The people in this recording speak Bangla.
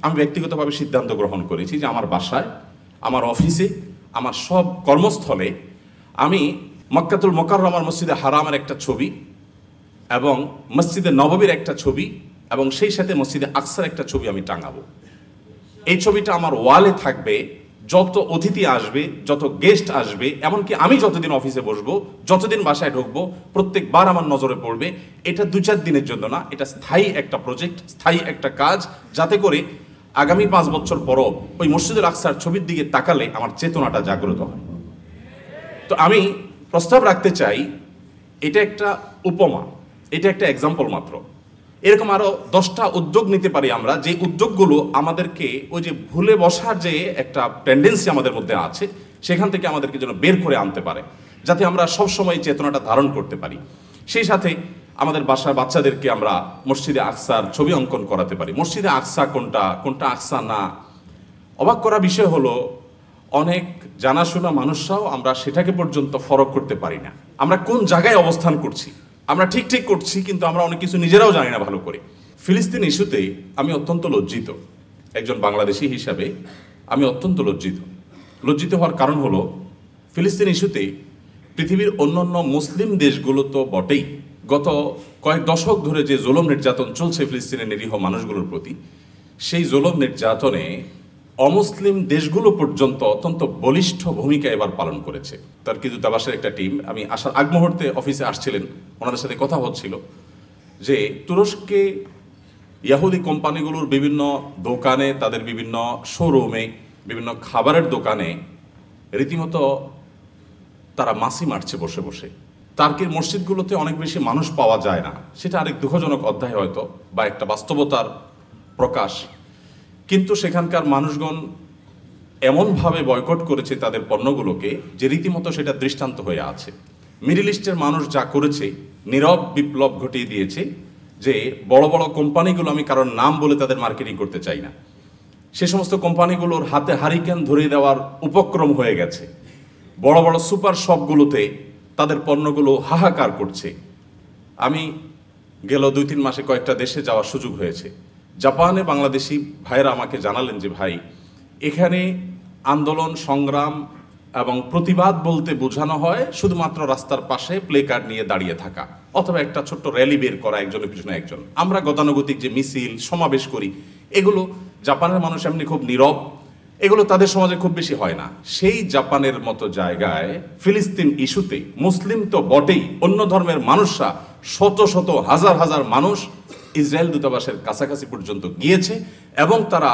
আমি ব্যক্তিগতভাবে সিদ্ধান্ত গ্রহণ করেছি যে আমার বাসায়, আমার অফিসে, আমার সব কর্মস্থলে আমি মক্কাতুল মুকাররমার মসজিদে হারামের একটা ছবি এবং মসজিদে নববীর একটা ছবি এবং সেই সাথে মসজিদে আকসার একটা ছবি আমি টাঙাবো। এই ছবিটা আমার ওয়ালে থাকবে। যত অতিথি আসবে, যত গেস্ট আসবে, এমনকি আমি যতদিন অফিসে বসবো, যতদিন বাসায় ঢুকবো, প্রত্যেকবার আমার নজরে পড়বে। এটা 2-4 দিনের জন্য না, এটা স্থায়ী একটা প্রজেক্ট, স্থায়ী একটা কাজ, যাতে করে আগামী 5 বছর পরও ওই মসজিদুল আকসার ছবির দিকে তাকালে আমার চেতনাটা জাগ্রত হয়। তো আমি প্রস্তাব রাখতে চাই, এটা একটা উপমা, এটা একটা এক্সাম্পল মাত্র। এরকম আরো 10টা উদ্যোগ নিতে পারি আমরা, যে উদ্যোগগুলো আমাদেরকে ওই যে ভুলে বসার যে একটা টেন্ডেন্সি আমাদের মধ্যে আছে, সেখান থেকে আমাদেরকে যেন বের করে আনতে পারে, যাতে আমরা সবসময় চেতনাটা ধারণ করতে পারি। সেই সাথে আমাদের বাসার বাচ্চাদেরকে আমরা মসজিদে আকসার ছবি অঙ্কন করাতে পারি। মসজিদে আকসা কোনটা, কোনটা আকসা না, অবাক করা বিষয় হলো অনেক জানাশোনা মানুষরাও আমরা সেটাকে পর্যন্ত ফরক করতে পারি না। আমরা কোন জায়গায় অবস্থান করছি, আমরা ঠিক করছি, কিন্তু আমরা অনেক কিছু নিজেরাও জানি না ভালো করে। ফিলিস্তিন ইস্যুতে আমি অত্যন্ত লজ্জিত, একজন বাংলাদেশি হিসাবে আমি অত্যন্ত লজ্জিত হওয়ার কারণ হলো, ফিলিস্তিন ইস্যুতে পৃথিবীর অন্যান্য মুসলিম দেশগুলো তো বটেই, গত কয়েক দশক ধরে যে জুলুম নির্যাতন চলছে ফিলিস্তিনের নিরীহ মানুষগুলোর প্রতি, সেই জুলুম নির্যাতনে অমুসলিম দেশগুলো পর্যন্ত অত্যন্ত বলিষ্ঠ ভূমিকা এবার পালন করেছে। তার্কি দূতাবাসের একটা টিম, আমি আসার আগ মুহূর্তে অফিসে আসছিলেন, ওনাদের সাথে কথা হচ্ছিল যে তুরস্কে ইয়াহুদি কোম্পানিগুলোর বিভিন্ন দোকানে, তাদের বিভিন্ন শোরুমে, বিভিন্ন খাবারের দোকানে রীতিমতো তারা মাছি মারছে বসে বসে। তার্কির মসজিদগুলোতে অনেক বেশি মানুষ পাওয়া যায় না, সেটা আরেক দুঃখজনক অধ্যায় হয়তো, বা একটা বাস্তবতার প্রকাশ। কিন্তু সেখানকার মানুষগণ এমনভাবে বয়কট করেছে তাদের পণ্যগুলোকে যে রীতিমতো সেটা দৃষ্টান্ত হয়ে আছে। মিডল ইস্টের মানুষ যা করেছে, নীরব বিপ্লব ঘটিয়ে দিয়েছে, যে বড় বড় কোম্পানিগুলো, আমি কারণ নাম বলে তাদের মার্কেটিং করতে চাই না, সে সমস্ত কোম্পানিগুলোর হাতে হারিকেন ধরিয়ে দেওয়ার উপক্রম হয়ে গেছে। বড় বড় সুপার শপগুলোতে তাদের পণ্যগুলো হাহাকার করছে। আমি গেল 2-3 মাসে কয়েকটা দেশে যাওয়ার সুযোগ হয়েছে। জাপানে বাংলাদেশি ভাইয়েরা আমাকে জানালেন যে ভাই, এখানে আন্দোলন সংগ্রাম এবং প্রতিবাদ বলতে বোঝানো হয় শুধুমাত্র রাস্তার পাশে প্লে কার্ড নিয়ে দাঁড়িয়ে থাকা, অথবা একটা ছোট্ট র্যালি বের করা, একজনের পিছনে একজন। আমরা গতানুগতিক যে মিছিল সমাবেশ করি, এগুলো জাপানের মানুষ এমনি খুব নীরব, এগুলো তাদের সমাজে খুব বেশি হয় না। সেই জাপানের মতো জায়গায় ফিলিস্তিন ইস্যুতে মুসলিম তো বটেই, অন্য ধর্মের মানুষরা শত শত হাজার হাজার মানুষ ইসরায়েল দূতাবাসের কাছাকাছি পর্যন্ত গিয়েছে এবং তারা